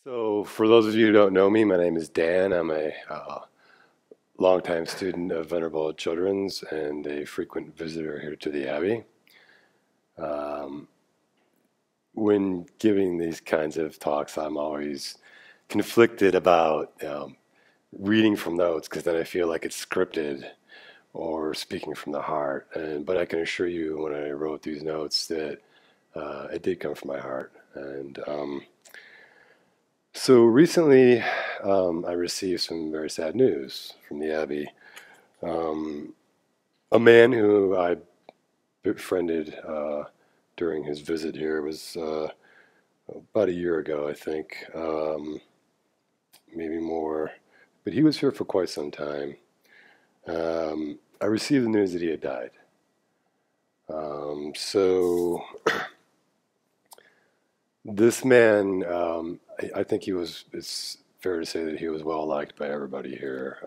So, for those of you who don't know me, my name is Dan. I'm a longtime student of Venerable Children's and a frequent visitor here to the Abbey. Um, when giving these kinds of talks, I'm always conflicted about reading from notes because then I feel like it's scripted or speaking from the heart. But I can assure you, when I wrote these notes, that it did come from my heart. So recently, I received some very sad news from the Abbey. Um, a man who I befriended during his visit here was about a year ago, I think, maybe more, but he was here for quite some time. I received the news that he had died. So this man, I think it's fair to say that he was well liked by everybody here.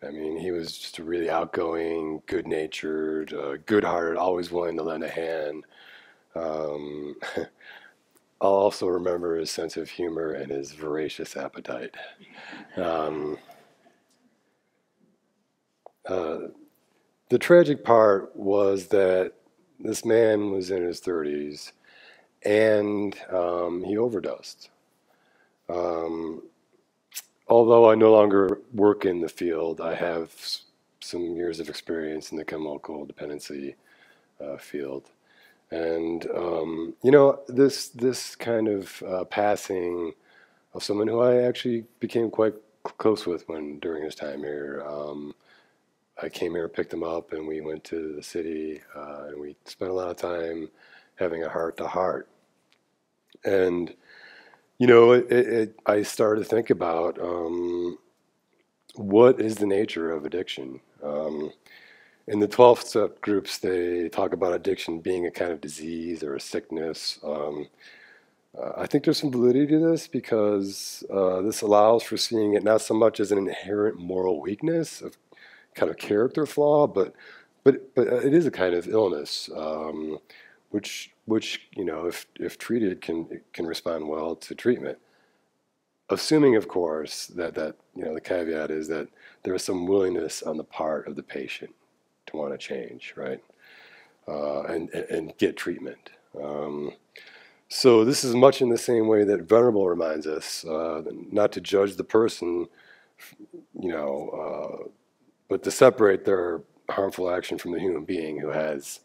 I mean, he was just a really outgoing, good-natured, good-hearted, always willing to lend a hand. Um, I'll also remember his sense of humor and his voracious appetite. Um, uh, the tragic part was that this man was in his 30s and he overdosed. Um, Although I no longer work in the field, I have some years of experience in the chemical dependency field. And this kind of passing of someone who I actually became quite close with when during his time here. I came here, picked him up, and we went to the city, and we spent a lot of time having a heart to heart. And I started to think about what is the nature of addiction. In the 12-step groups, they talk about addiction being a kind of disease or a sickness. I think there's some validity to this because this allows for seeing it not so much as an inherent moral weakness, of kind of character flaw, but it is a kind of illness, which if treated can respond well to treatment. Assuming, of course, that the caveat is that there is some willingness on the part of the patient to want to change, right, and get treatment. So this is much in the same way that Venerable reminds us not to judge the person, but to separate their harmful action from the human being who has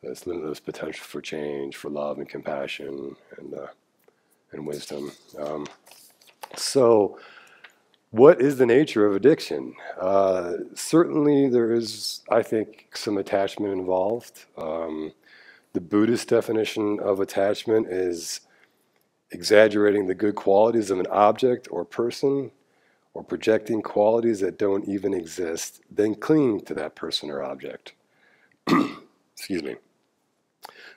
this limitless potential for change, for love and compassion and wisdom. So what is the nature of addiction? Certainly there is, I think, some attachment involved. The Buddhist definition of attachment is exaggerating the good qualities of an object or person, or projecting qualities that don't even exist, then clinging to that person or object. Excuse me.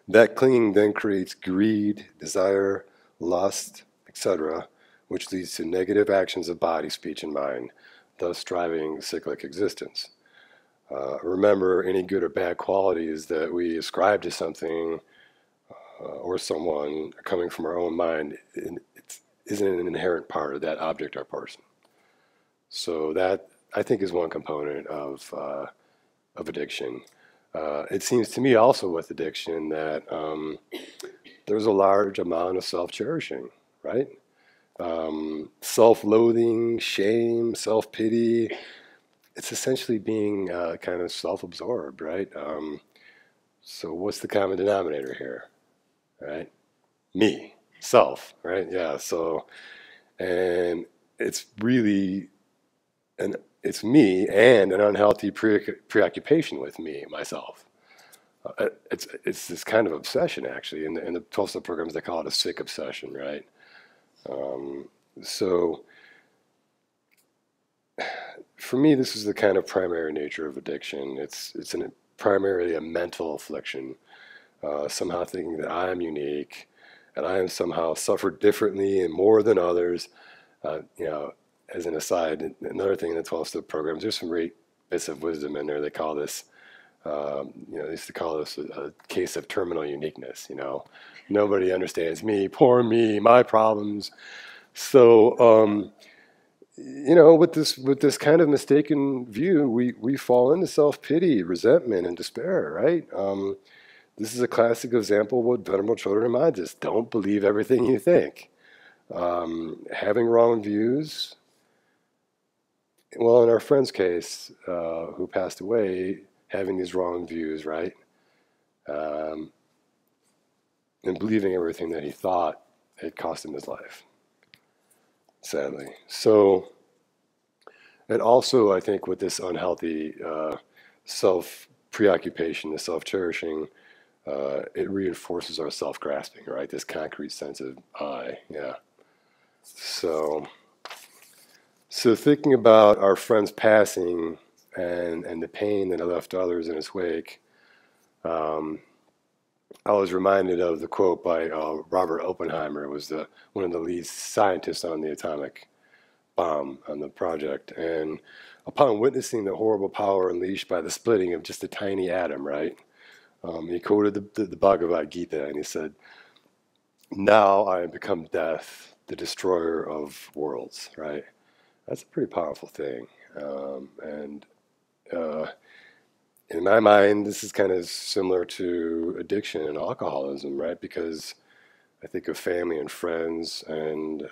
That clinging then creates greed, desire, lust, etc., which leads to negative actions of body, speech, and mind, thus driving cyclic existence. Remember, any good or bad qualities that we ascribe to something or someone coming from our own mind isn't an inherent part of that object or person. So that, I think, is one component of addiction. It seems to me also with addiction that there's a large amount of self-cherishing, right? Self-loathing, shame, self-pity. It's essentially being kind of self-absorbed, right? So what's the common denominator here, right? Me, self, right? Yeah, so, and it's really, it's me and an unhealthy preoccupation with me, myself. It's this kind of obsession, actually. In the 12-step programs, they call it a sick obsession, right? So for me, this is the kind of primary nature of addiction. It's primarily a mental affliction, somehow thinking that I am unique and I am somehow suffered differently and more than others. As an aside, another thing in the 12-step programs, there's some great bits of wisdom in there. They call this They used to call this a case of terminal uniqueness. Nobody understands me, poor me, my problems. So, with this kind of mistaken view, we fall into self-pity, resentment, and despair, right? This is a classic example of what vulnerable children remind us. Don't believe everything you think. Having wrong views, well, in our friend's case, who passed away, having these wrong views, right? And believing everything that he thought, it cost him his life, sadly. So, and also, I think with this unhealthy self-preoccupation, the self-cherishing, it reinforces our self-grasping, right? This concrete sense of I, yeah. So thinking about our friend's passing and the pain that it left others in its wake, I was reminded of the quote by Robert Oppenheimer, who was one of the lead scientists on the atomic bomb on the project. And upon witnessing the horrible power unleashed by the splitting of just a tiny atom, right? He quoted the Bhagavad Gita, and he said, "Now I have become death, the destroyer of worlds," right? That's a pretty powerful thing. And in my mind, this is kind of similar to addiction and alcoholism, right? Because I think of family and friends and,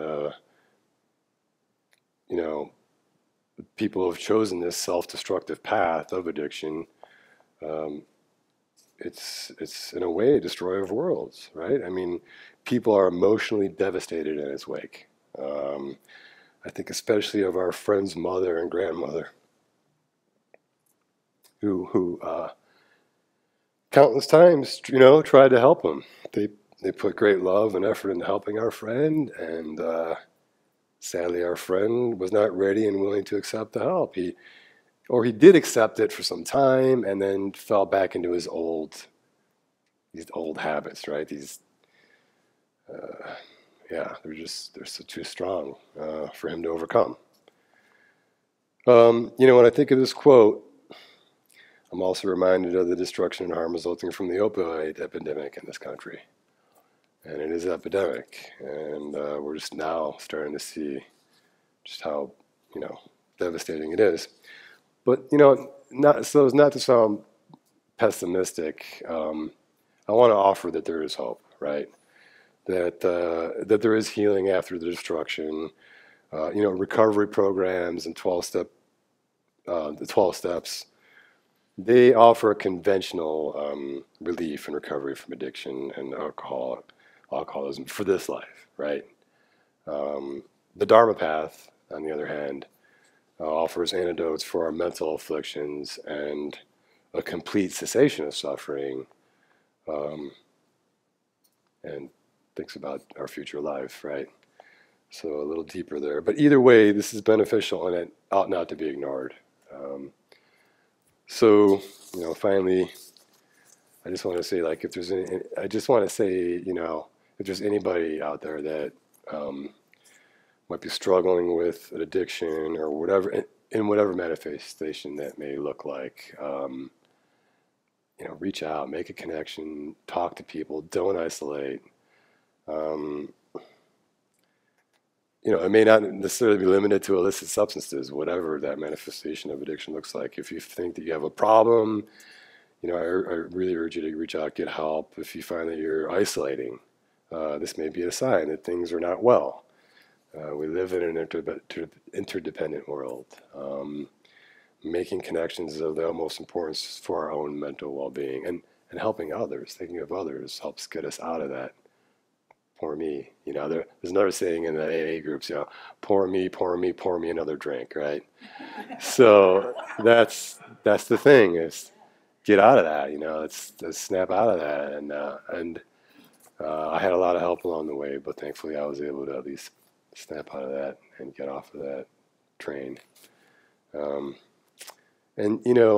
people who have chosen this self-destructive path of addiction. It's in a way a destroyer of worlds, right? I mean, people are emotionally devastated in its wake. I think especially of our friend's mother and grandmother, who countless times, tried to help him. They put great love and effort into helping our friend, and sadly, our friend was not ready and willing to accept the help. He did accept it for some time, and then fell back into these old habits, right? They're so too strong for him to overcome. When I think of this quote, I'm also reminded of the destruction and harm resulting from the opioid epidemic in this country. And it is an epidemic, and we're just now starting to see just how, devastating it is. But, not to sound pessimistic, I want to offer that there is hope, right? That there is healing after the destruction. Recovery programs and the 12 steps, they offer a conventional relief and recovery from addiction and alcoholism for this life, right? The Dharma path, on the other hand, offers antidotes for our mental afflictions and a complete cessation of suffering, and thinks about our future life, right? So a little deeper there. But either way, this is beneficial and it ought not to be ignored. Finally, I just want to say, if there's anybody out there that might be struggling with an addiction or whatever, in whatever manifestation that may look like, reach out, make a connection, talk to people, don't isolate. It may not necessarily be limited to illicit substances, whatever that manifestation of addiction looks like. If you think that you have a problem, I really urge you to reach out, get help. If you find that you're isolating, this may be a sign that things are not well. We live in an interdependent world. Making connections is of the utmost importance for our own mental well-being, and helping others, thinking of others, helps get us out of that. Poor me. There's another saying in the AA groups, pour me another drink, right? So that's the thing, is get out of that. Let's snap out of that. And I had a lot of help along the way, but thankfully I was able to at least snap out of that and get off of that train.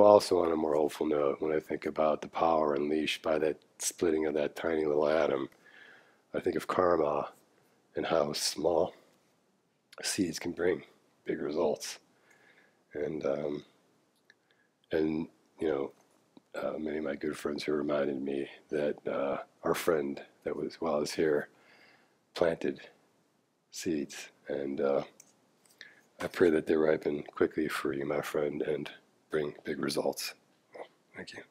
Also on a more hopeful note, when I think about the power unleashed by that splitting of that tiny little atom, I think of karma and how small seeds can bring big results. And many of my good friends who reminded me that our friend that was, while I was here, planted seeds. And I pray that they ripen quickly for you, my friend, and bring big results. Well, thank you.